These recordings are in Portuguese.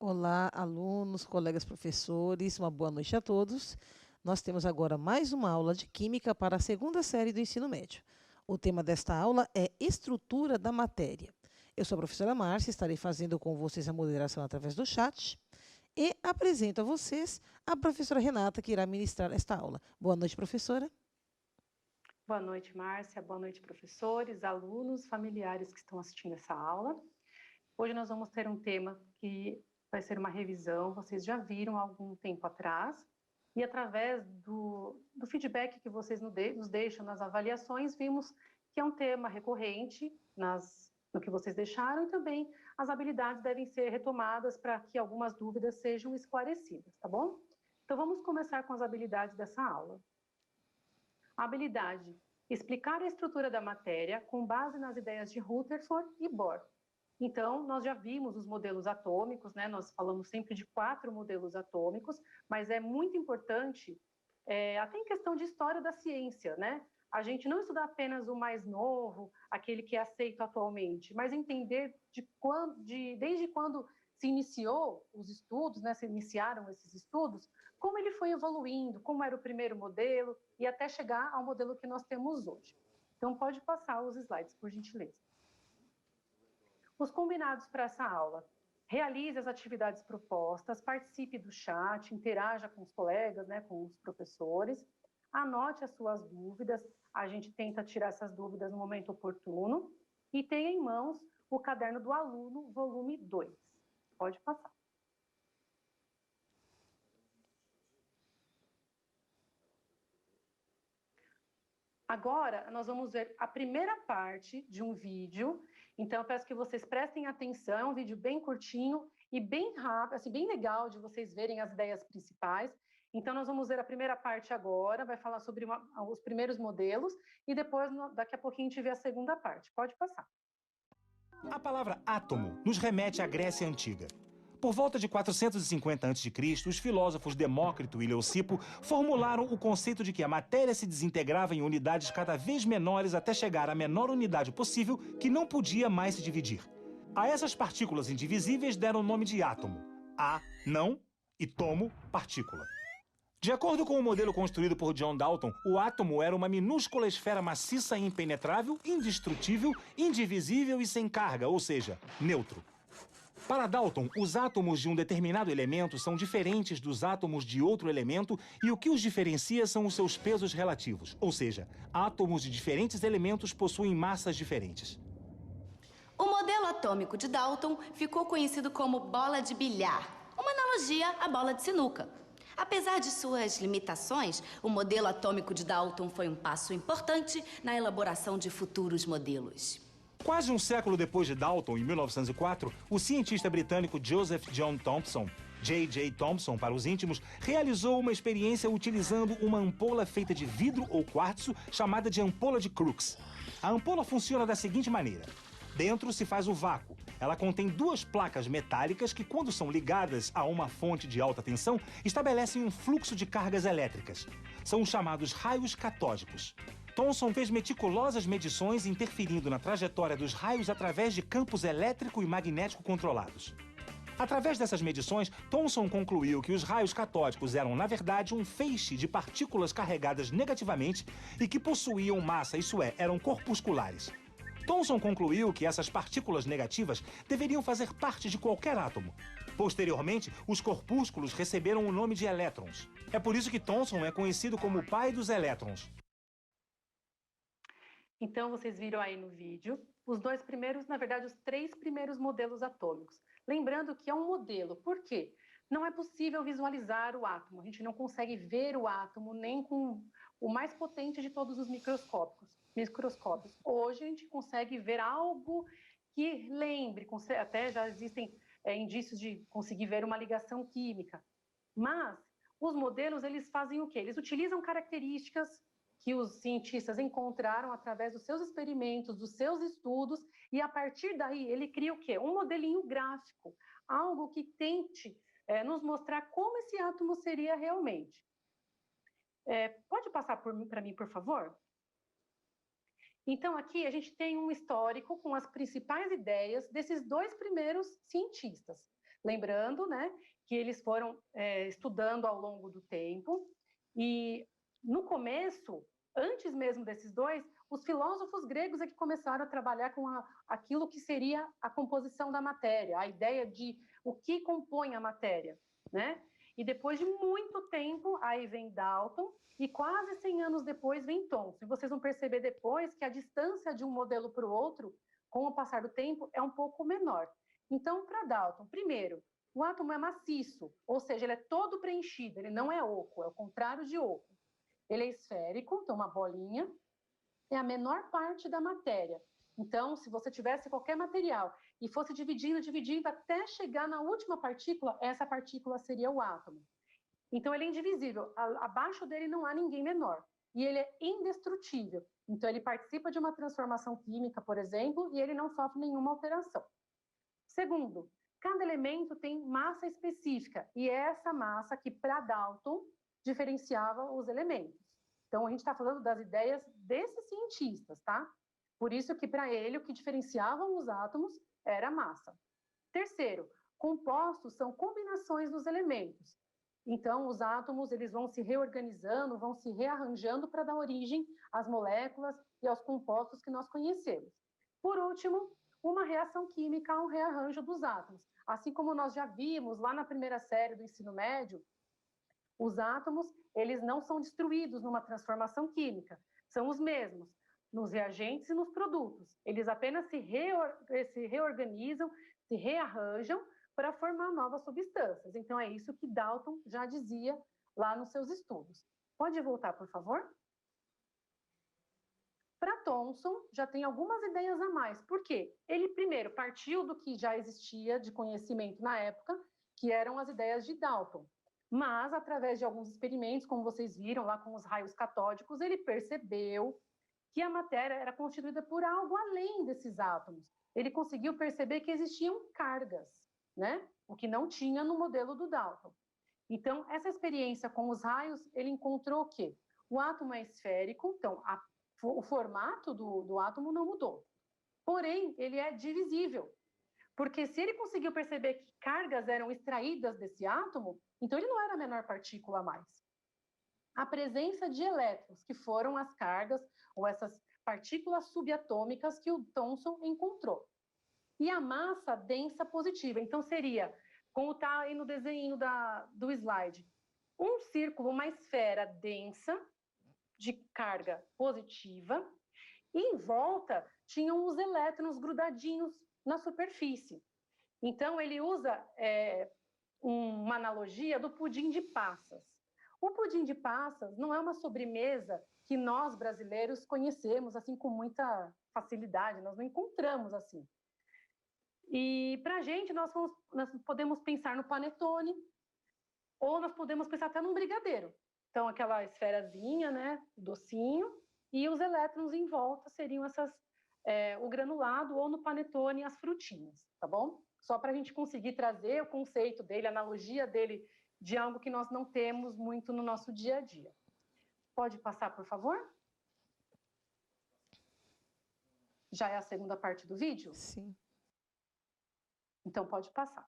Olá, alunos, colegas professores, uma boa noite a todos. Nós temos agora mais uma aula de Química para a segunda série do ensino médio. O tema desta aula é Estrutura da Matéria. Eu sou a professora Márcia, estarei fazendo com vocês a moderação através do chat e apresento a vocês a professora Renata, que irá ministrar esta aula. Boa noite, professora. Boa noite, Márcia. Boa noite, professores, alunos, familiares que estão assistindo essa aula. Hoje nós vamos ter um tema que vai ser uma revisão, vocês já viram há algum tempo atrás, e através do feedback que vocês nos deixam nas avaliações, vimos que é um tema recorrente no que vocês deixaram, e também as habilidades devem ser retomadas para que algumas dúvidas sejam esclarecidas, tá bom? Então vamos começar com as habilidades dessa aula. A habilidade: explicar a estrutura da matéria com base nas ideias de Rutherford e Bohr. Então, nós já vimos os modelos atômicos, né? Nós falamos sempre de 4 modelos atômicos, mas é muito importante, até em questão de história da ciência, né? A gente não estudar apenas o mais novo, aquele que é aceito atualmente, mas entender desde quando se iniciou os estudos, né? Se iniciaram esses estudos, como ele foi evoluindo, como era o primeiro modelo, e até chegar ao modelo que nós temos hoje. Então, pode passar os slides, por gentileza. Os combinados para essa aula: realize as atividades propostas, participe do chat, interaja com os colegas, né, com os professores, anote as suas dúvidas, a gente tenta tirar essas dúvidas no momento oportuno, e tenha em mãos o caderno do aluno, volume 2. Pode passar. Agora, nós vamos ver a primeira parte de um vídeo. Então, eu peço que vocês prestem atenção, é um vídeo bem curtinho e bem rápido, assim, bem legal de vocês verem as ideias principais. Então, nós vamos ver a primeira parte agora, vai falar sobre os primeiros modelos, e depois, daqui a pouquinho, a gente vê a segunda parte. Pode passar. A palavra átomo nos remete à Grécia Antiga. Por volta de 450 a.C., os filósofos Demócrito e Leucipo formularam o conceito de que a matéria se desintegrava em unidades cada vez menores até chegar à menor unidade possível, que não podia mais se dividir. A essas partículas indivisíveis deram o nome de átomo. A, não, e tomo, partícula. De acordo com o modelo construído por John Dalton, o átomo era uma minúscula esfera maciça e impenetrável, indestrutível, indivisível e sem carga, ou seja, neutro. Para Dalton, os átomos de um determinado elemento são diferentes dos átomos de outro elemento, e o que os diferencia são os seus pesos relativos, ou seja, átomos de diferentes elementos possuem massas diferentes. O modelo atômico de Dalton ficou conhecido como bola de bilhar, uma analogia à bola de sinuca. Apesar de suas limitações, o modelo atômico de Dalton foi um passo importante na elaboração de futuros modelos. Quase um século depois de Dalton, em 1904, o cientista britânico Joseph John Thomson, J.J. Thomson para os íntimos, realizou uma experiência utilizando uma ampola feita de vidro ou quartzo chamada de ampola de Crookes. A ampola funciona da seguinte maneira: dentro se faz o vácuo. Ela contém 2 placas metálicas que, quando são ligadas a uma fonte de alta tensão, estabelecem um fluxo de cargas elétricas. São os chamados raios catódicos. Thomson fez meticulosas medições interferindo na trajetória dos raios através de campos elétrico e magnético controlados. Através dessas medições, Thomson concluiu que os raios catódicos eram, na verdade, um feixe de partículas carregadas negativamente e que possuíam massa, isso é, eram corpusculares. Thomson concluiu que essas partículas negativas deveriam fazer parte de qualquer átomo. Posteriormente, os corpúsculos receberam o nome de elétrons. É por isso que Thomson é conhecido como o pai dos elétrons. Então, vocês viram aí no vídeo os 2 primeiros, na verdade, os 3 primeiros modelos atômicos. Lembrando que é um modelo. Por quê? Não é possível visualizar o átomo. A gente não consegue ver o átomo nem com o mais potente de todos os microscópios. Hoje a gente consegue ver algo que lembre, até já existem indícios de conseguir ver uma ligação química. Mas os modelos, eles fazem o quê? Eles utilizam características que os cientistas encontraram através dos seus experimentos, dos seus estudos, e a partir daí ele cria o quê? Um modelinho gráfico, algo que tente nos mostrar como esse átomo seria realmente. Pode passar para mim, por favor? Então, aqui a gente tem um histórico com as principais ideias desses 2 primeiros cientistas. Lembrando, né, que eles foram estudando ao longo do tempo, e no começo, antes mesmo desses dois, os filósofos gregos é que começaram a trabalhar com aquilo que seria a composição da matéria, a ideia de o que compõe a matéria, né? E depois de muito tempo, aí vem Dalton, e quase 100 anos depois vem Thomson. E vocês vão perceber depois que a distância de um modelo para o outro, com o passar do tempo, é um pouco menor. Então, para Dalton, primeiro, o átomo é maciço, ou seja, ele é todo preenchido, ele não é oco, é o contrário de oco. Ele é esférico, então uma bolinha, é a menor parte da matéria. Então, se você tivesse qualquer material e fosse dividindo até chegar na última partícula, essa partícula seria o átomo. Então, ele é indivisível. Abaixo dele não há ninguém menor. E ele é indestrutível. Então, ele participa de uma transformação química, por exemplo, e ele não sofre nenhuma alteração. Segundo, cada elemento tem massa específica. E é essa massa que, para Dalton, diferenciava os elementos. Então, a gente está falando das ideias desses cientistas, tá? Por isso que, para ele, o que diferenciavam os átomos era a massa. Terceiro, compostos são combinações dos elementos. Então, os átomos eles vão se reorganizando, vão se rearranjando para dar origem às moléculas e aos compostos que nós conhecemos. Por último, uma reação química ao rearranjo dos átomos. Assim como nós já vimos lá na primeira série do ensino médio, os átomos eles não são destruídos numa transformação química, são os mesmos nos reagentes e nos produtos. Eles apenas se reorganizam, se rearranjam para formar novas substâncias. Então, é isso que Dalton já dizia lá nos seus estudos. Pode voltar, por favor? Para Thomson, já tem algumas ideias a mais. Por quê? Ele, primeiro, partiu do que já existia de conhecimento na época, que eram as ideias de Dalton. Mas, através de alguns experimentos, como vocês viram lá com os raios catódicos, ele percebeu que a matéria era constituída por algo além desses átomos. Ele conseguiu perceber que existiam cargas, né? O que não tinha no modelo do Dalton. Então, essa experiência com os raios, ele encontrou o quê? O átomo é esférico, então o formato do átomo não mudou. Porém, ele é divisível. Porque se ele conseguiu perceber que cargas eram extraídas desse átomo, então ele não era a menor partícula a mais. A presença de elétrons, que foram as cargas, ou essas partículas subatômicas que o Thomson encontrou. E a massa densa positiva. Então, seria, como está aí no desenho do slide, um círculo, uma esfera densa, de carga positiva, e em volta tinham os elétrons grudadinhos na superfície. Então, ele usa uma analogia do pudim de passas. O pudim de passas não é uma sobremesa que nós, brasileiros, conhecemos assim com muita facilidade, nós não encontramos assim. E para a gente, nós podemos pensar no panetone, ou nós podemos pensar até num brigadeiro. Então, aquela esferazinha, né, docinho, e os elétrons em volta seriam o granulado, ou no panetone, as frutinhas, tá bom? Só para a gente conseguir trazer o conceito dele, a analogia dele, de algo que nós não temos muito no nosso dia a dia. Pode passar, por favor? Já é a segunda parte do vídeo? Sim. Então, pode passar.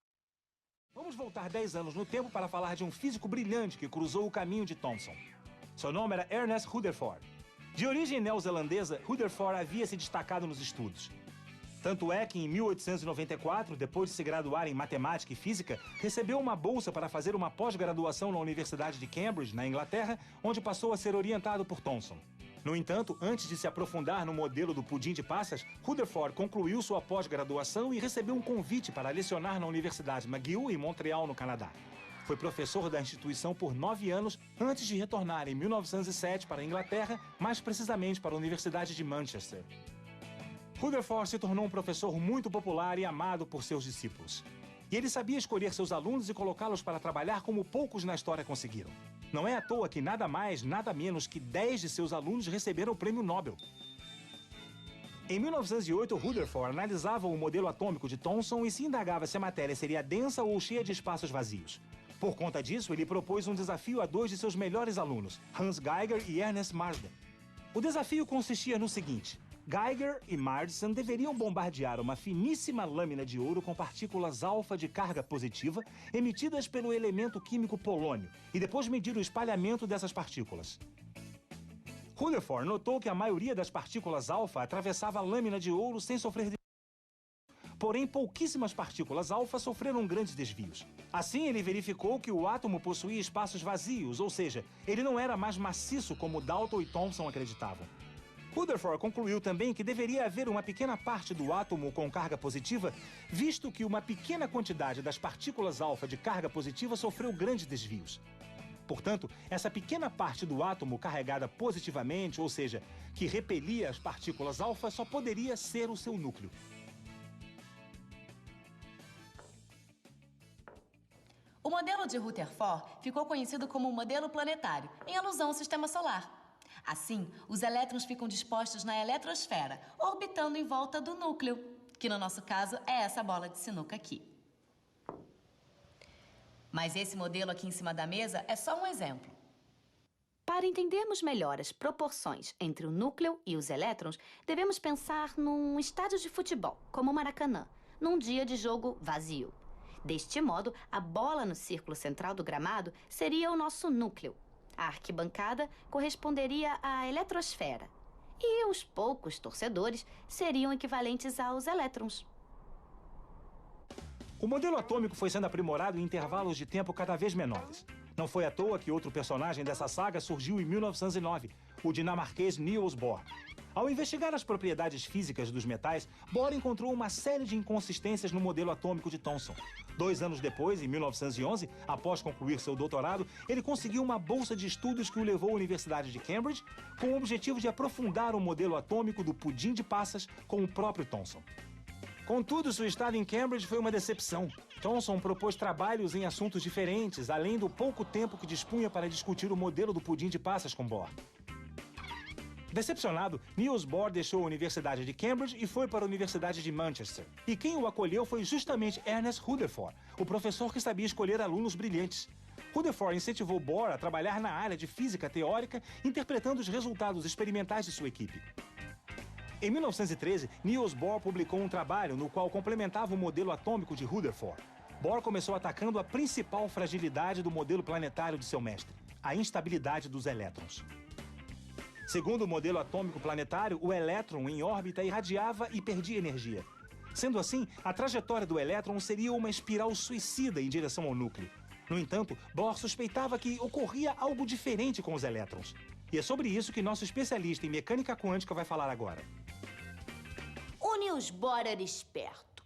Vamos voltar 10 anos no tempo para falar de um físico brilhante que cruzou o caminho de Thomson. Seu nome era Ernest Rutherford. De origem neozelandesa, Rutherford havia se destacado nos estudos. Tanto é que, em 1894, depois de se graduar em matemática e física, recebeu uma bolsa para fazer uma pós-graduação na Universidade de Cambridge, na Inglaterra, onde passou a ser orientado por Thomson. No entanto, antes de se aprofundar no modelo do pudim de passas, Rutherford concluiu sua pós-graduação e recebeu um convite para lecionar na Universidade McGill, em Montreal, no Canadá. Foi professor da instituição por 9 anos, antes de retornar em 1907 para a Inglaterra, mais precisamente para a Universidade de Manchester. Rutherford se tornou um professor muito popular e amado por seus discípulos. E ele sabia escolher seus alunos e colocá-los para trabalhar como poucos na história conseguiram. Não é à toa que nada mais, nada menos que 10 de seus alunos receberam o Prêmio Nobel. Em 1908, Rutherford analisava o modelo atômico de Thomson e se indagava se a matéria seria densa ou cheia de espaços vazios. Por conta disso, ele propôs um desafio a 2 de seus melhores alunos, Hans Geiger e Ernest Marsden. O desafio consistia no seguinte: Geiger e Marsden deveriam bombardear uma finíssima lâmina de ouro com partículas alfa de carga positiva emitidas pelo elemento químico polônio e depois medir o espalhamento dessas partículas. Rutherford notou que a maioria das partículas alfa atravessava a lâmina de ouro sem sofrer porém, pouquíssimas partículas alfa sofreram grandes desvios. Assim, ele verificou que o átomo possuía espaços vazios, ou seja, ele não era mais maciço como Dalton e Thomson acreditavam. Rutherford concluiu também que deveria haver uma pequena parte do átomo com carga positiva, visto que uma pequena quantidade das partículas alfa de carga positiva sofreu grandes desvios. Portanto, essa pequena parte do átomo carregada positivamente, ou seja, que repelia as partículas alfa, só poderia ser o seu núcleo. O modelo de Rutherford ficou conhecido como modelo planetário, em alusão ao sistema solar. Assim, os elétrons ficam dispostos na eletrosfera, orbitando em volta do núcleo, que no nosso caso é essa bola de sinuca aqui. Mas esse modelo aqui em cima da mesa é só um exemplo. Para entendermos melhor as proporções entre o núcleo e os elétrons, devemos pensar num estádio de futebol, como o Maracanã, num dia de jogo vazio. Deste modo, a bola no círculo central do gramado seria o nosso núcleo. A arquibancada corresponderia à eletrosfera. E os poucos torcedores seriam equivalentes aos elétrons. O modelo atômico foi sendo aprimorado em intervalos de tempo cada vez menores. Não foi à toa que outro personagem dessa saga surgiu em 1909, o dinamarquês Niels Bohr. Ao investigar as propriedades físicas dos metais, Bohr encontrou uma série de inconsistências no modelo atômico de Thomson. 2 anos depois, em 1911, após concluir seu doutorado, ele conseguiu uma bolsa de estudos que o levou à Universidade de Cambridge, com o objetivo de aprofundar o modelo atômico do pudim de passas com o próprio Thomson. Contudo, sua estada em Cambridge foi uma decepção. Thomson propôs trabalhos em assuntos diferentes, além do pouco tempo que dispunha para discutir o modelo do pudim de passas com Bohr. Decepcionado, Niels Bohr deixou a Universidade de Cambridge e foi para a Universidade de Manchester. E quem o acolheu foi justamente Ernest Rutherford, o professor que sabia escolher alunos brilhantes. Rutherford incentivou Bohr a trabalhar na área de física teórica, interpretando os resultados experimentais de sua equipe. Em 1913, Niels Bohr publicou um trabalho no qual complementava o modelo atômico de Rutherford. Bohr começou atacando a principal fragilidade do modelo planetário de seu mestre, a instabilidade dos elétrons. Segundo o modelo atômico planetário, o elétron em órbita irradiava e perdia energia. Sendo assim, a trajetória do elétron seria uma espiral suicida em direção ao núcleo. No entanto, Bohr suspeitava que ocorria algo diferente com os elétrons. E é sobre isso que nosso especialista em mecânica quântica vai falar agora. O Niels Bohr era esperto.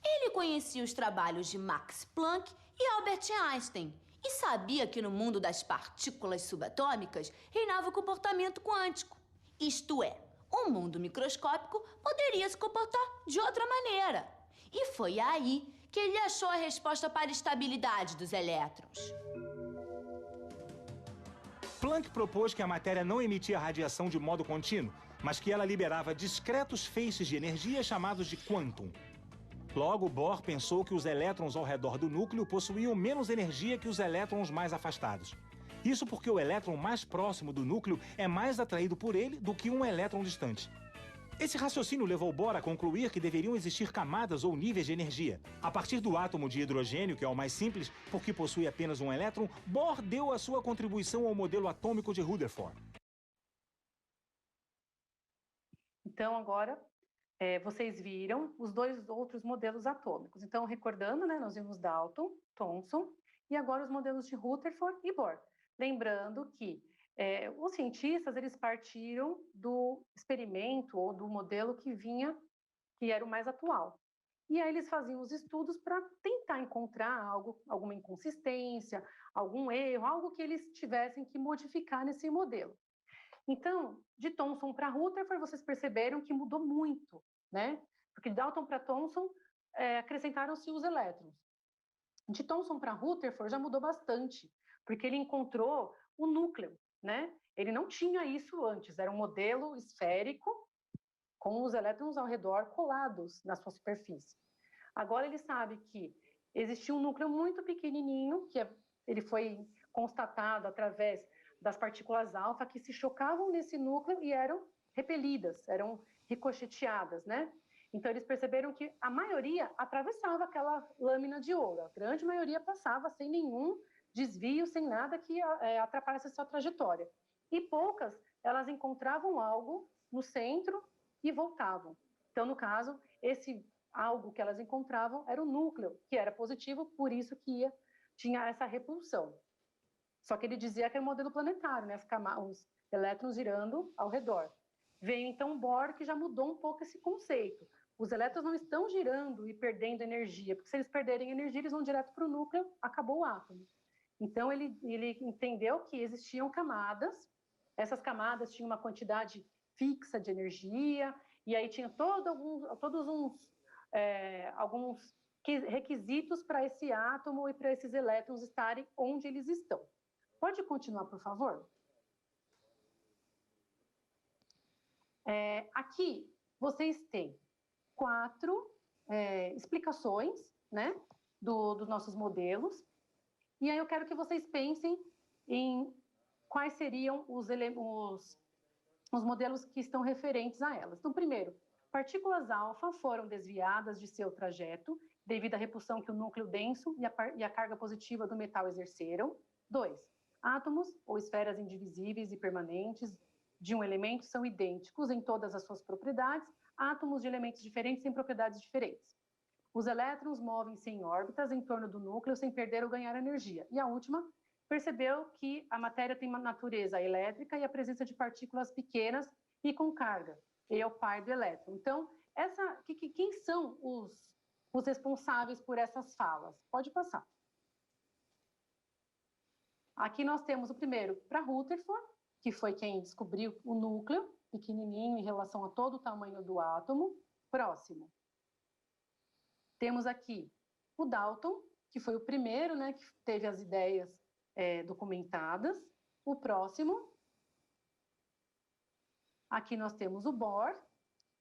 Ele conhecia os trabalhos de Max Planck e Albert Einstein e sabia que no mundo das partículas subatômicas reinava o comportamento quântico. Isto é, o mundo microscópico poderia se comportar de outra maneira. E foi aí que ele achou a resposta para a estabilidade dos elétrons. Planck propôs que a matéria não emitia radiação de modo contínuo, mas que ela liberava discretos feixes de energia chamados de quantum. Logo, Bohr pensou que os elétrons ao redor do núcleo possuíam menos energia que os elétrons mais afastados. Isso porque o elétron mais próximo do núcleo é mais atraído por ele do que um elétron distante. Esse raciocínio levou Bohr a concluir que deveriam existir camadas ou níveis de energia. A partir do átomo de hidrogênio, que é o mais simples, porque possui apenas um elétron, Bohr deu a sua contribuição ao modelo atômico de Rutherford. Então, agora, vocês viram os 2 outros modelos atômicos. Então, recordando, né, nós vimos Dalton, Thomson, e agora os modelos de Rutherford e Bohr. Lembrando que os cientistas, eles partiram do experimento ou do modelo que era o mais atual. E aí eles faziam os estudos para tentar encontrar alguma inconsistência, algum erro, algo que eles tivessem que modificar nesse modelo. Então, de Thomson para Rutherford, vocês perceberam que mudou muito, né? Porque de Dalton para Thomson, acrescentaram-se os elétrons. De Thomson para Rutherford já mudou bastante, porque ele encontrou o núcleo, né? Ele não tinha isso antes, era um modelo esférico com os elétrons ao redor colados na sua superfície. Agora ele sabe que existia um núcleo muito pequenininho, ele foi constatado através das partículas alfa que se chocavam nesse núcleo e eram repelidas, eram ricocheteadas, né? Então, eles perceberam que a maioria atravessava aquela lâmina de ouro, a grande maioria passava sem nenhum desvio, sem nada que atrapalhasse a sua trajetória. E poucas, elas encontravam algo no centro e voltavam. Então, no caso, esse algo que elas encontravam era o núcleo, que era positivo, por isso que tinha essa repulsão. Só que ele dizia que era um modelo planetário, né? Os elétrons girando ao redor. Veio então Bohr, que já mudou um pouco esse conceito. Os elétrons não estão girando e perdendo energia, porque se eles perderem energia, eles vão direto para o núcleo, acabou o átomo. Então, ele entendeu que existiam camadas, essas camadas tinham uma quantidade fixa de energia, e aí tinha alguns requisitos para esse átomo e para esses elétrons estarem onde eles estão. Pode continuar, por favor? Aqui, vocês têm 4 explicações, né, dos nossos modelos. E aí eu quero que vocês pensem em quais seriam os modelos que estão referentes a elas. Então, primeiro, partículas alfa foram desviadas de seu trajeto devido à repulsão que o núcleo denso e a carga positiva do metal exerceram. 2. Átomos ou esferas indivisíveis e permanentes de um elemento são idênticos em todas as suas propriedades. Átomos de elementos diferentes têm propriedades diferentes. Os elétrons movem-se em órbitas em torno do núcleo sem perder ou ganhar energia. E a última, percebeu que a matéria tem uma natureza elétrica e a presença de partículas pequenas e com carga. E é o pai do elétron. Então, quem são os responsáveis por essas falas? Pode passar. Aqui nós temos o primeiro para Rutherford, que foi quem descobriu o núcleo, pequenininho em relação a todo o tamanho do átomo. Próximo. Temos aqui o Dalton, que foi o primeiro, né, que teve as ideias documentadas. O próximo. Aqui nós temos o Bohr.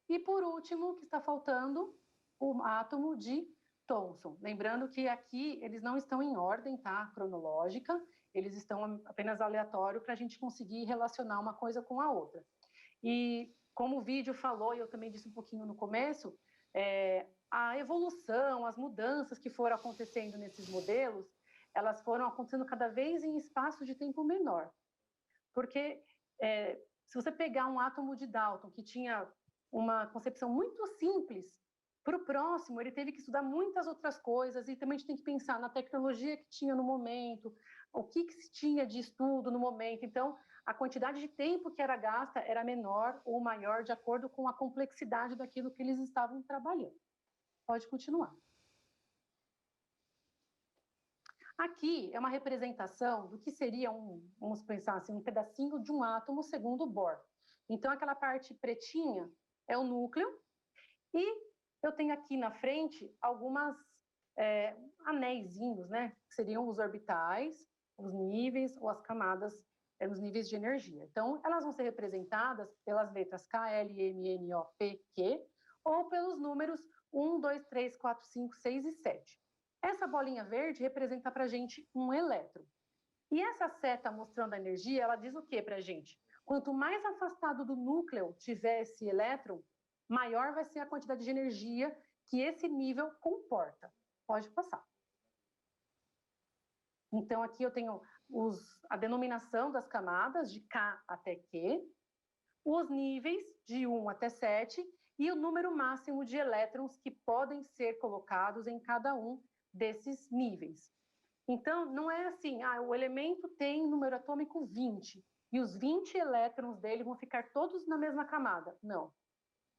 E por último, que está faltando, o átomo de Thomson. Lembrando que aqui eles não estão em ordem, tá, cronológica, eles estão apenas aleatório para a gente conseguir relacionar uma coisa com a outra. E como o vídeo falou, e eu também disse um pouquinho no começo, a evolução, as mudanças que foram acontecendo nesses modelos, elas foram acontecendo cada vez em espaço de tempo menor. Porque se você pegar um átomo de Dalton, que tinha uma concepção muito simples, para o próximo ele teve que estudar muitas outras coisas, e também a gente tem que pensar na tecnologia que tinha no momento, o que se tinha de estudo no momento. Então, a quantidade de tempo que era gasta era menor ou maior de acordo com a complexidade daquilo que eles estavam trabalhando. Pode continuar. Aqui é uma representação do que seria vamos pensar assim, um pedacinho de um átomo segundo Bohr. Então, aquela parte pretinha é o núcleo, e eu tenho aqui na frente algumas anéisinhos, né? Que seriam os orbitais, os níveis ou as camadas, os níveis de energia. Então, elas vão ser representadas pelas letras K, L, M, N, O, P, Q, ou pelos números 1, 2, 3, 4, 5, 6 e 7. Essa bolinha verde representa para a gente um elétron. E essa seta mostrando a energia, ela diz o que para a gente? Quanto mais afastado do núcleo tiver esse elétron, maior vai ser a quantidade de energia que esse nível comporta. Pode passar. Então, aqui eu tenho a denominação das camadas, de K até Q, os níveis de 1 até 7 e o número máximo de elétrons que podem ser colocados em cada um desses níveis. Então, não é assim, o elemento tem número atômico 20 e os 20 elétrons dele vão ficar todos na mesma camada. Não.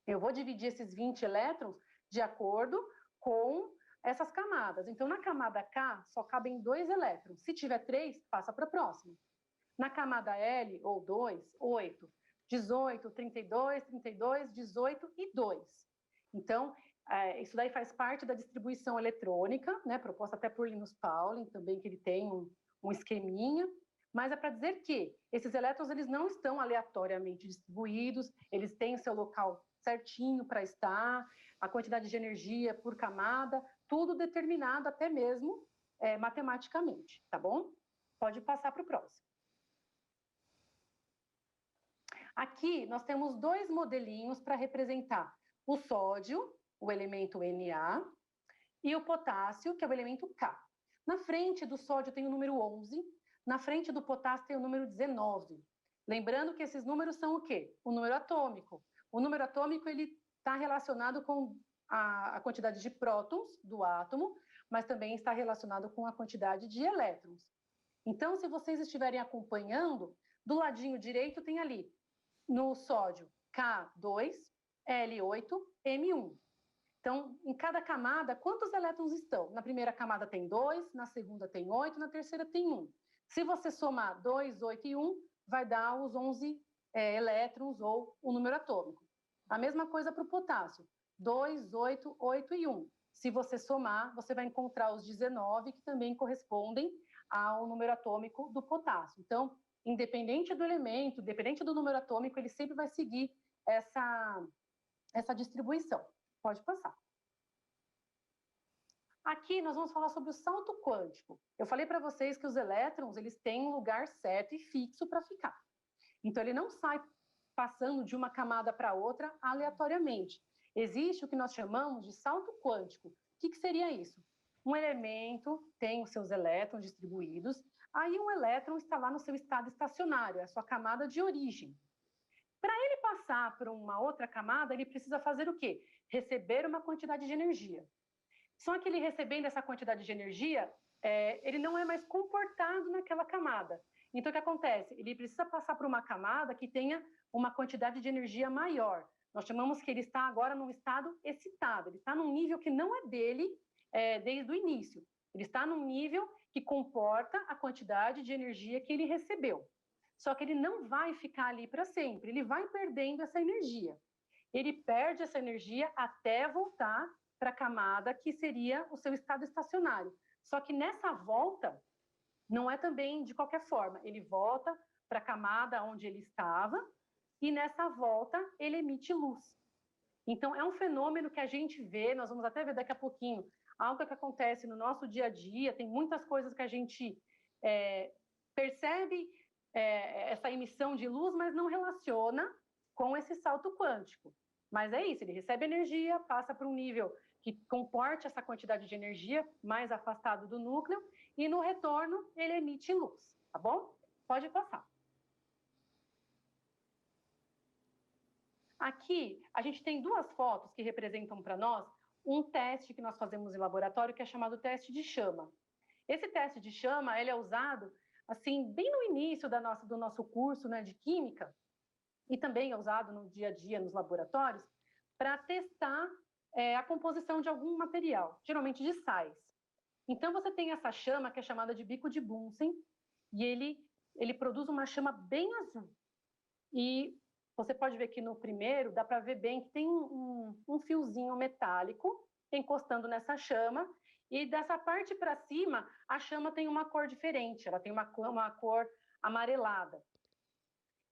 Eu vou dividir esses 20 elétrons de acordo com essas camadas. Então, na camada K, só cabem 2 elétrons. Se tiver 3, passa para a próxima. Na camada L, ou 2, 8, 18, 32, 32, 18 e 2. Então, isso daí faz parte da distribuição eletrônica, né, proposta até por Linus Pauling, também, que ele tem um esqueminha, mas é para dizer que esses elétrons eles não estão aleatoriamente distribuídos, eles têm o seu local certinho para estar, a quantidade de energia por camada, tudo determinado até mesmo matematicamente, tá bom? Pode passar para o próximo. Aqui nós temos dois modelinhos para representar o sódio, o elemento Na, e o potássio, que é o elemento K. Na frente do sódio tem o número 11, na frente do potássio tem o número 19. Lembrando que esses números são o quê? O número atômico. O número atômico ele está relacionado com a quantidade de prótons do átomo, mas também está relacionado com a quantidade de elétrons. Então, se vocês estiverem acompanhando, do ladinho direito tem ali, no sódio, K2, L8, M1. Então, em cada camada, quantos elétrons estão? Na primeira camada tem 2, na segunda tem 8, na terceira tem 1. Se você somar 2, 8 e 1, vai dar os 11 elétrons ou o número atômico. A mesma coisa para o potássio. 2, 8, 8 e 1. Se você somar, você vai encontrar os 19, que também correspondem ao número atômico do potássio. Então, independente do elemento, independente do número atômico, ele sempre vai seguir essa distribuição. Pode passar. Aqui nós vamos falar sobre o salto quântico. Eu falei para vocês que os elétrons eles têm um lugar certo e fixo para ficar. Então, ele não sai passando de uma camada para outra aleatoriamente. Existe o que nós chamamos de salto quântico. O que seria isso? Um elemento tem os seus elétrons distribuídos, aí um elétron está lá no seu estado estacionário, é a sua camada de origem. Para ele passar para uma outra camada, ele precisa fazer o quê? Receber uma quantidade de energia. Só que ele recebendo essa quantidade de energia, ele não é mais comportado naquela camada. Então, o que acontece? Ele precisa passar por uma camada que tenha uma quantidade de energia maior. Nós chamamos que ele está agora num estado excitado. Ele está num nível que não é dele desde o início. Ele está num nível que comporta a quantidade de energia que ele recebeu. Só que ele não vai ficar ali para sempre. Ele vai perdendo essa energia. Ele perde essa energia até voltar para a camada que seria o seu estado estacionário. Só que nessa volta, não é também de qualquer forma. Ele volta para a camada onde ele estava e nessa volta ele emite luz. Então, é um fenômeno que a gente vê, nós vamos até ver daqui a pouquinho, algo que acontece no nosso dia a dia, tem muitas coisas que a gente percebe essa emissão de luz, mas não relaciona com esse salto quântico. Mas é isso, ele recebe energia, passa para um nível que comporte essa quantidade de energia mais afastado do núcleo e no retorno ele emite luz, tá bom? Pode passar. Aqui a gente tem duas fotos que representam para nós um teste que nós fazemos em laboratório que é chamado teste de chama. Esse teste de chama ele é usado assim bem no início do nosso curso, né, de química e também é usado no dia a dia nos laboratórios para testar a composição de algum material, geralmente de sais. Então, você tem essa chama que é chamada de bico de Bunsen, e ele produz uma chama bem azul. E você pode ver que no primeiro, dá para ver bem que tem um fiozinho metálico encostando nessa chama, e dessa parte para cima, a chama tem uma cor diferente, ela tem uma cor amarelada.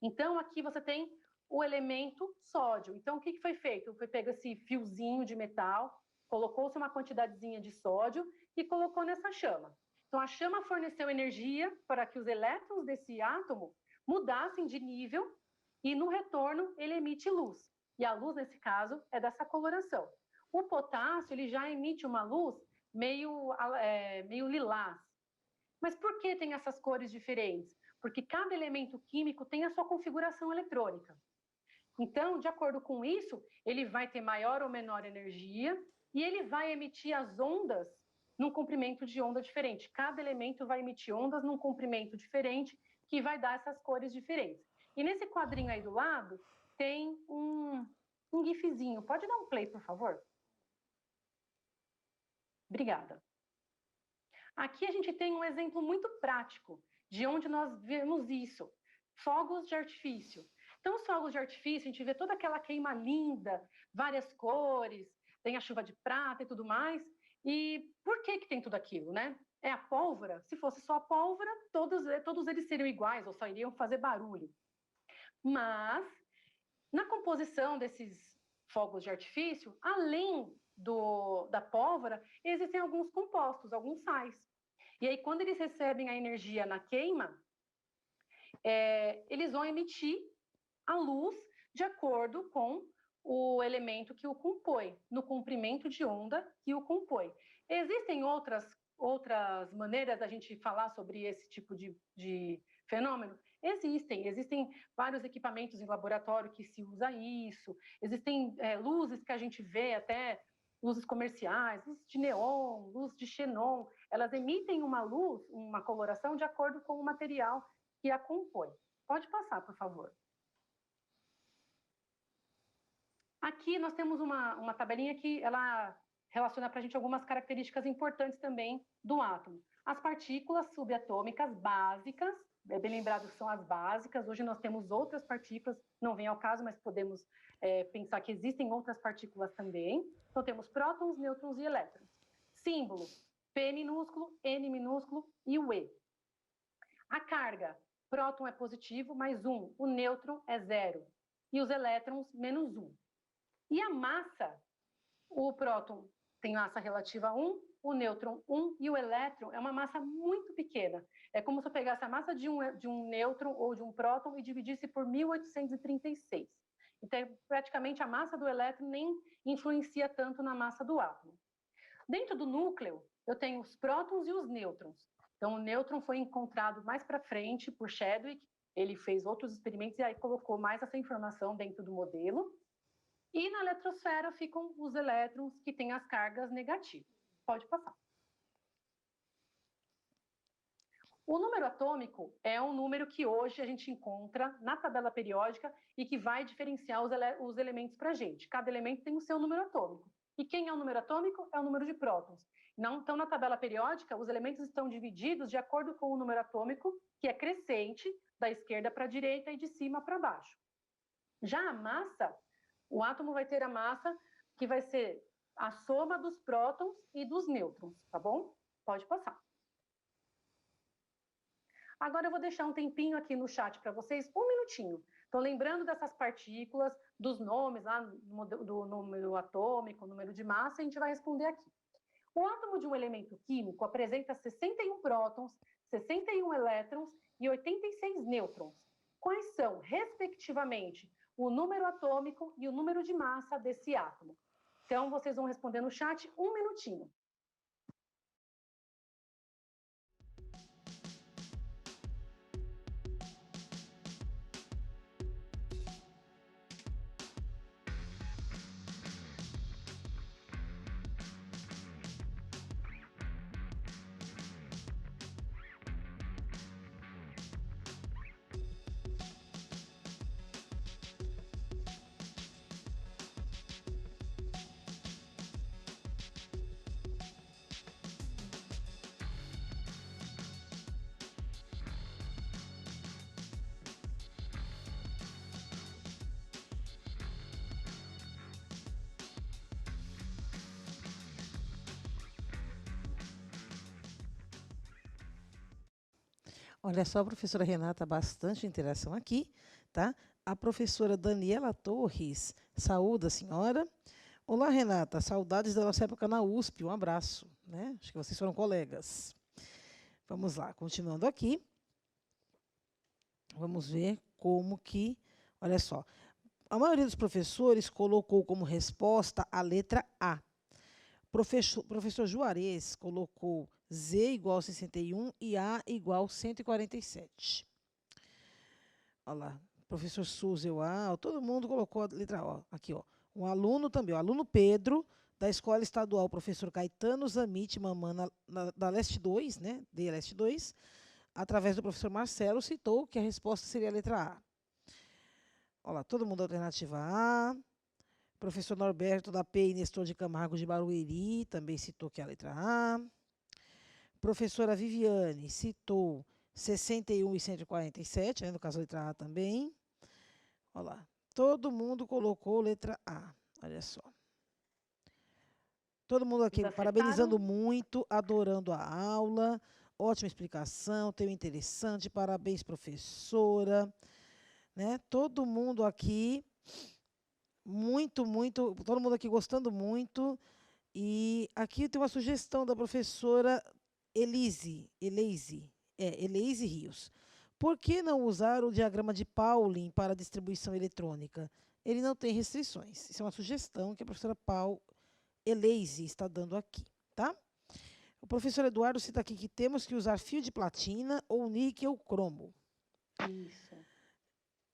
Então, aqui você tem o elemento sódio. Então, o que foi feito? Foi pego esse fiozinho de metal, colocou-se uma quantidadezinha de sódio e colocou nessa chama. Então, a chama forneceu energia para que os elétrons desse átomo mudassem de nível e, no retorno, ele emite luz. E a luz, nesse caso, é dessa coloração. O potássio ele já emite uma luz meio lilás. Mas por que tem essas cores diferentes? Porque cada elemento químico tem a sua configuração eletrônica. Então, de acordo com isso, ele vai ter maior ou menor energia e ele vai emitir as ondas num comprimento de onda diferente. Cada elemento vai emitir ondas num comprimento diferente que vai dar essas cores diferentes. E nesse quadrinho aí do lado tem um gifzinho. Pode dar um play, por favor? Obrigada. Aqui a gente tem um exemplo muito prático de onde nós vemos isso. Fogos de artifício. Então, os fogos de artifício, a gente vê toda aquela queima linda, várias cores, tem a chuva de prata e tudo mais. E por que tem tudo aquilo, né? É a pólvora? Se fosse só a pólvora, todos eles seriam iguais ou só iriam fazer barulho. Mas, na composição desses fogos de artifício, além da pólvora, existem alguns compostos, alguns sais. E aí, quando eles recebem a energia na queima, eles vão emitir a luz de acordo com o elemento que o compõe, no comprimento de onda que o compõe. Existem outras maneiras da gente falar sobre esse tipo de fenômeno? Existem vários equipamentos em laboratório que se usa isso, existem luzes que a gente vê até, luzes comerciais, luzes de neon, luz de xenon, elas emitem uma luz, uma coloração de acordo com o material que a compõe. Pode passar, por favor. Aqui nós temos uma tabelinha que ela relaciona para a gente algumas características importantes também do átomo. As partículas subatômicas básicas, é bem lembrado que são as básicas, hoje nós temos outras partículas, não vem ao caso, mas podemos pensar que existem outras partículas também. Então temos prótons, nêutrons e elétrons. Símbolo, P minúsculo, N minúsculo e o E. A carga, próton é positivo, mais 1, o nêutron é 0, e os elétrons, menos 1. E a massa, o próton tem massa relativa a 1, o nêutron 1 e o elétron é uma massa muito pequena. É como se eu pegasse a massa de um nêutron ou de um próton e dividisse por 1836. Então, praticamente a massa do elétron nem influencia tanto na massa do átomo. Dentro do núcleo, eu tenho os prótons e os nêutrons. Então, o nêutron foi encontrado mais para frente por Chadwick, ele fez outros experimentos e aí colocou mais essa informação dentro do modelo. E na eletrosfera ficam os elétrons que têm as cargas negativas. Pode passar. O número atômico é um número que hoje a gente encontra na tabela periódica e que vai diferenciar os elementos para a gente. Cada elemento tem o seu número atômico. E quem é o número atômico? É o número de prótons. Então, na tabela periódica, os elementos estão divididos de acordo com o número atômico, que é crescente, da esquerda para a direita e de cima para baixo. Já a massa, o átomo vai ter a massa que vai ser a soma dos prótons e dos nêutrons, tá bom? Pode passar. Agora eu vou deixar um tempinho aqui no chat para vocês, um minutinho. Estou lembrando dessas partículas, dos nomes lá, do número atômico, número de massa, e a gente vai responder aqui. O átomo de um elemento químico apresenta 61 prótons, 61 elétrons e 86 nêutrons. Quais são, respectivamente, o número atômico e o número de massa desse átomo? Então, vocês vão responder no chat um minutinho. Olha só, a professora Renata, bastante interação aqui, tá? A professora Daniela Torres, saúda a senhora. Olá, Renata, saudades da nossa época na USP, um abraço, né? Acho que vocês foram colegas. Vamos lá, continuando aqui. Vamos ver como que, olha só, a maioria dos professores colocou como resposta a letra A. Professor Juarez colocou Z igual a 61 e A igual a 147. Olha lá, professor Suzel, todo mundo colocou a letra A. Aqui, ó. Um aluno também, o aluno Pedro, da Escola Estadual Professor Caetano Zamit Mamana, da Leste 2, né, de Leste 2, através do professor Marcelo, citou que a resposta seria a letra A. Olha lá, todo mundo alternativa A. Professor Norberto da PEI Nestor de Camargo de Barueri também citou que é a letra A. Professora Viviane citou 61 e 147, né, no caso a letra A também. Olha lá, todo mundo colocou letra A, olha só. Todo mundo aqui parabenizando muito, adorando a aula, ótima explicação, tema interessante, parabéns, professora. Né? Todo mundo aqui, todo mundo aqui gostando muito. E aqui tem uma sugestão da professora Elise Rios. Por que não usar o diagrama de Pauling para a distribuição eletrônica? Ele não tem restrições. Isso é uma sugestão que a professora Paul Eleise está dando aqui, tá? O professor Eduardo cita aqui que temos que usar fio de platina ou níquel cromo. Isso.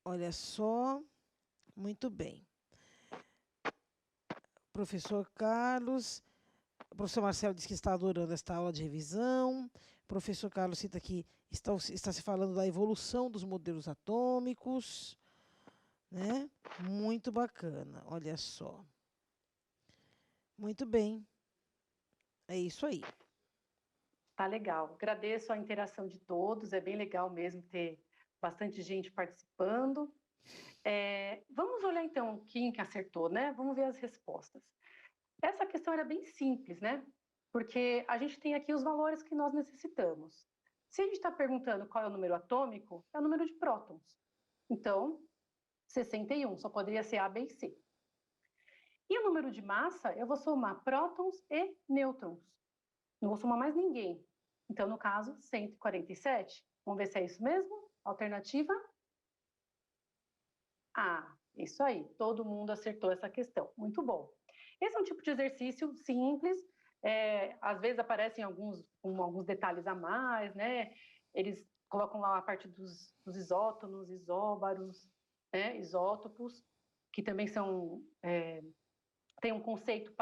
Olha só, muito bem. Professor Carlos, o professor Marcelo diz que está adorando esta aula de revisão. O professor Carlos cita que está se falando da evolução dos modelos atômicos, né? Muito bacana, olha só. Muito bem. É isso aí. Tá legal. Agradeço a interação de todos, é bem legal mesmo ter bastante gente participando. Vamos olhar então quem que acertou, né? Vamos ver as respostas. Essa questão era bem simples, né? Porque a gente tem aqui os valores que nós necessitamos. Se a gente está perguntando qual é o número atômico, é o número de prótons. Então, 61, só poderia ser A, B e C. E o número de massa, eu vou somar prótons e nêutrons. Não vou somar mais ninguém. Então, no caso, 147. Vamos ver se é isso mesmo? Alternativa A. Isso aí, todo mundo acertou essa questão. Muito bom. Esse é um tipo de exercício simples. Às vezes aparecem alguns detalhes a mais, né? Eles colocam lá a parte dos isótonos, isóbaros, né? Isótopos, que também tem um conceito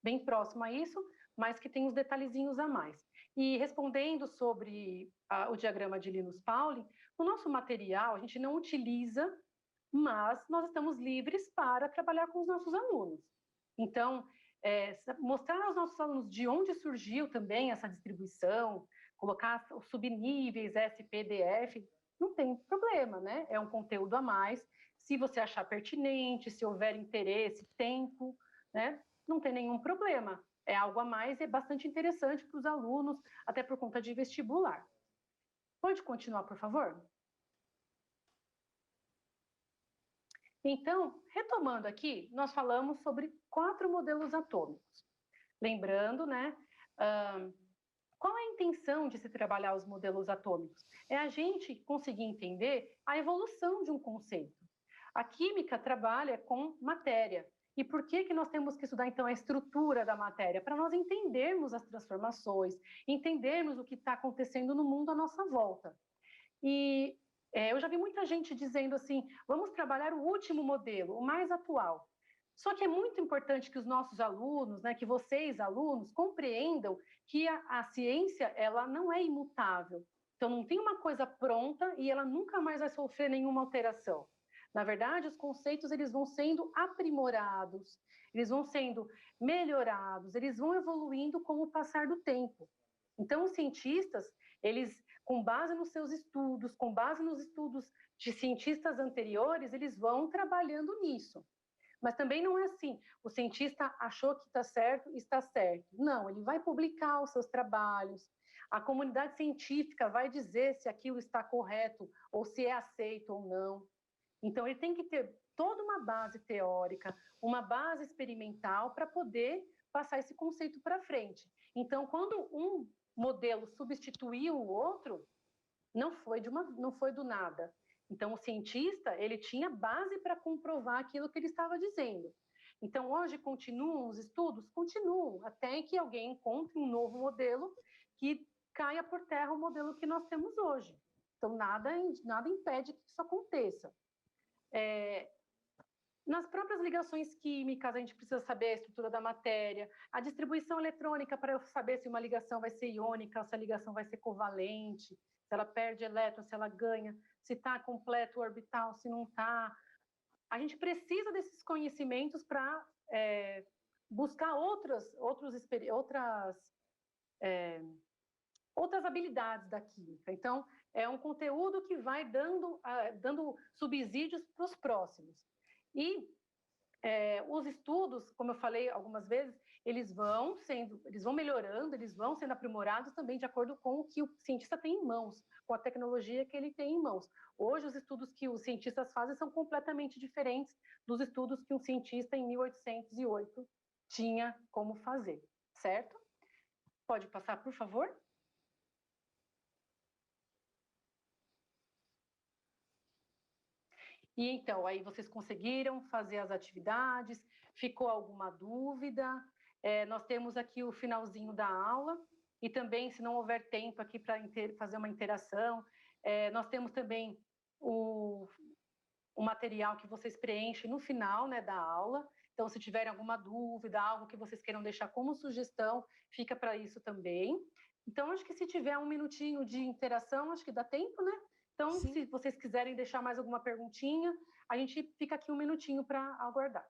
bem próximo a isso, mas que tem uns detalhezinhos a mais. E respondendo sobre o diagrama de Linus Pauling, no nosso material a gente não utiliza, mas nós estamos livres para trabalhar com os nossos alunos. Então, mostrar aos nossos alunos de onde surgiu também essa distribuição, colocar os subníveis S, P, D, F, não tem problema, né? É um conteúdo a mais. Se você achar pertinente, se houver interesse, tempo, né? Não tem nenhum problema. É algo a mais e é bastante interessante para os alunos, até por conta de vestibular. Pode continuar, por favor? Então, retomando aqui, nós falamos sobre 4 modelos atômicos. Lembrando, né, qual é a intenção de se trabalhar os modelos atômicos? É a gente conseguir entender a evolução de um conceito. A química trabalha com matéria. E por que nós temos que estudar, então, a estrutura da matéria? Para nós entendermos as transformações, entendermos o que está acontecendo no mundo à nossa volta. E eu já vi muita gente dizendo assim, vamos trabalhar o último modelo, o mais atual. Só que é muito importante que os nossos alunos, né, que vocês, alunos, compreendam que a ciência ela não é imutável. Então, não tem uma coisa pronta e ela nunca mais vai sofrer nenhuma alteração. Na verdade, os conceitos eles vão sendo aprimorados, eles vão sendo melhorados, eles vão evoluindo com o passar do tempo. Então, os cientistas, eles, com base nos seus estudos, com base nos estudos de cientistas anteriores, eles vão trabalhando nisso. Mas também não é assim, o cientista achou que está certo. Não, ele vai publicar os seus trabalhos, a comunidade científica vai dizer se aquilo está correto ou se é aceito ou não. Então, ele tem que ter toda uma base teórica, uma base experimental para poder passar esse conceito para frente. Então, quando um modelo substituiu o outro, não foi do nada. Então, o cientista, ele tinha base para comprovar aquilo que ele estava dizendo. Então, hoje continuam os estudos? Continuam, até que alguém encontre um novo modelo que caia por terra o modelo que nós temos hoje. Então, nada impede que isso aconteça. Nas próprias ligações químicas, a gente precisa saber a estrutura da matéria, a distribuição eletrônica para eu saber se uma ligação vai ser iônica, se a ligação vai ser covalente, se ela perde elétron, se ela ganha, se está completo o orbital, se não está. A gente precisa desses conhecimentos para buscar outras habilidades da química. Então, é um conteúdo que vai dando subsídios para os próximos. E os estudos, como eu falei algumas vezes, eles vão melhorando, eles vão sendo aprimorados também de acordo com o que o cientista tem em mãos, com a tecnologia que ele tem em mãos. Hoje, os estudos que os cientistas fazem são completamente diferentes dos estudos que um cientista em 1808 tinha como fazer, certo? Pode passar, por favor? E então, aí vocês conseguiram fazer as atividades? Ficou alguma dúvida? Nós temos aqui o finalzinho da aula e também, se não houver tempo aqui para fazer uma interação, nós temos também o material que vocês preenchem no final, né, da aula. Então, se tiverem alguma dúvida, algo que vocês queiram deixar como sugestão, fica para isso também. Então, acho que se tiver um minutinho de interação, acho que dá tempo, né? Então, Sim. se vocês quiserem deixar mais alguma perguntinha, a gente fica aqui um minutinho para aguardar.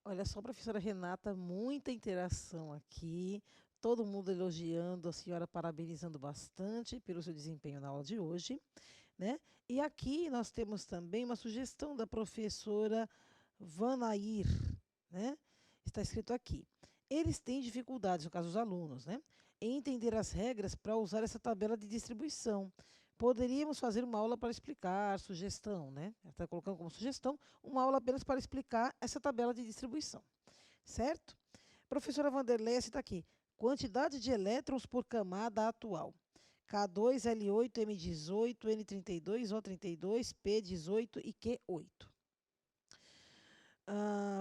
Olha só, professora Renata, muita interação aqui, todo mundo elogiando a senhora, parabenizando bastante pelo seu desempenho na aula de hoje, né? E aqui nós temos também uma sugestão da professora Vanair, né? Está escrito aqui. Eles têm dificuldades, no caso os alunos, né, em entender as regras para usar essa tabela de distribuição. Poderíamos fazer uma aula para explicar, sugestão, né? Ela está colocando como sugestão uma aula apenas para explicar essa tabela de distribuição, certo? Professora Vanderleia está aqui. Quantidade de elétrons por camada atual. K2, L8, M18, N32, O32, P18 e Q8.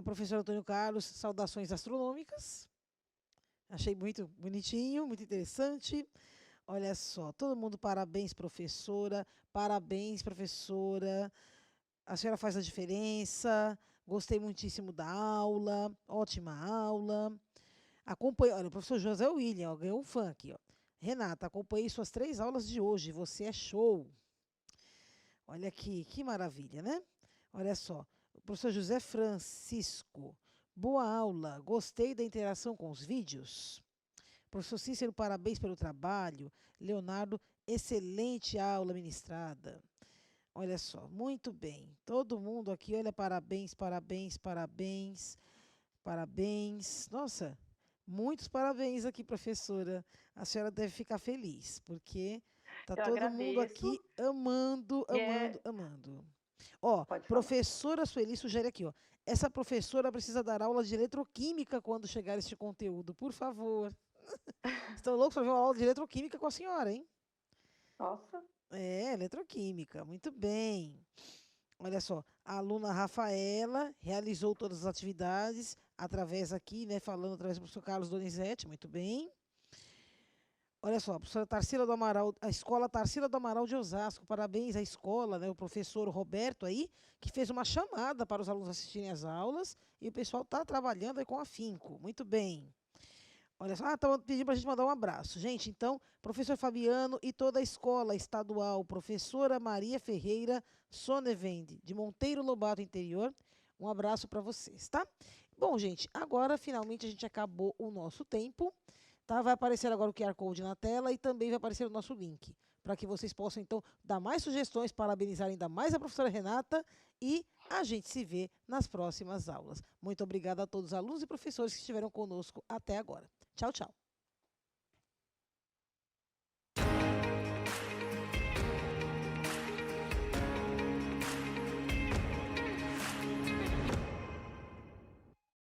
Professor Antônio Carlos, saudações astronômicas. Achei muito bonitinho, muito interessante. Olha só, todo mundo, parabéns, professora. Parabéns, professora. A senhora faz a diferença. Gostei muitíssimo da aula. Ótima aula. Olha, o professor José William, ó, ganhou um fã aqui, ó. Renata, acompanhei suas 3 aulas de hoje. Você é show. Olha aqui, que maravilha, né? Olha só. O professor José Francisco. Boa aula. Gostei da interação com os vídeos. Professor Cícero, parabéns pelo trabalho. Leonardo, excelente aula ministrada. Olha só, muito bem. Todo mundo aqui, olha, parabéns, parabéns, parabéns, parabéns. Nossa, muitos parabéns aqui, professora. A senhora deve ficar feliz, porque está todo mundo aqui amando, amando, amando. Ó, professora Sueli sugere aqui, ó. Essa professora precisa dar aula de eletroquímica quando chegar este conteúdo, por favor. Estão loucos para ver uma aula de eletroquímica com a senhora, hein? Nossa. Eletroquímica, muito bem. Olha só, a aluna Rafaela realizou todas as atividades através aqui, né, falando através do professor Carlos Donizete, muito bem. Olha só, a professora Tarsila do Amaral, a escola Tarsila do Amaral de Osasco, parabéns à escola, né, o professor Roberto aí, que fez uma chamada para os alunos assistirem às aulas, e o pessoal está trabalhando aí com afinco, muito bem. Olha só, estão pedindo para a gente mandar um abraço. Gente, então, professor Fabiano e toda a escola estadual, professora Maria Ferreira Sonevende, de Monteiro Lobato Interior, um abraço para vocês, tá? Bom, gente, agora finalmente a gente acabou o nosso tempo, tá? Vai aparecer agora o QR Code na tela e também vai aparecer o nosso link, para que vocês possam, então, dar mais sugestões, parabenizar ainda mais a professora Renata e a gente se vê nas próximas aulas. Muito obrigada a todos os alunos e professores que estiveram conosco até agora. Tchau, tchau.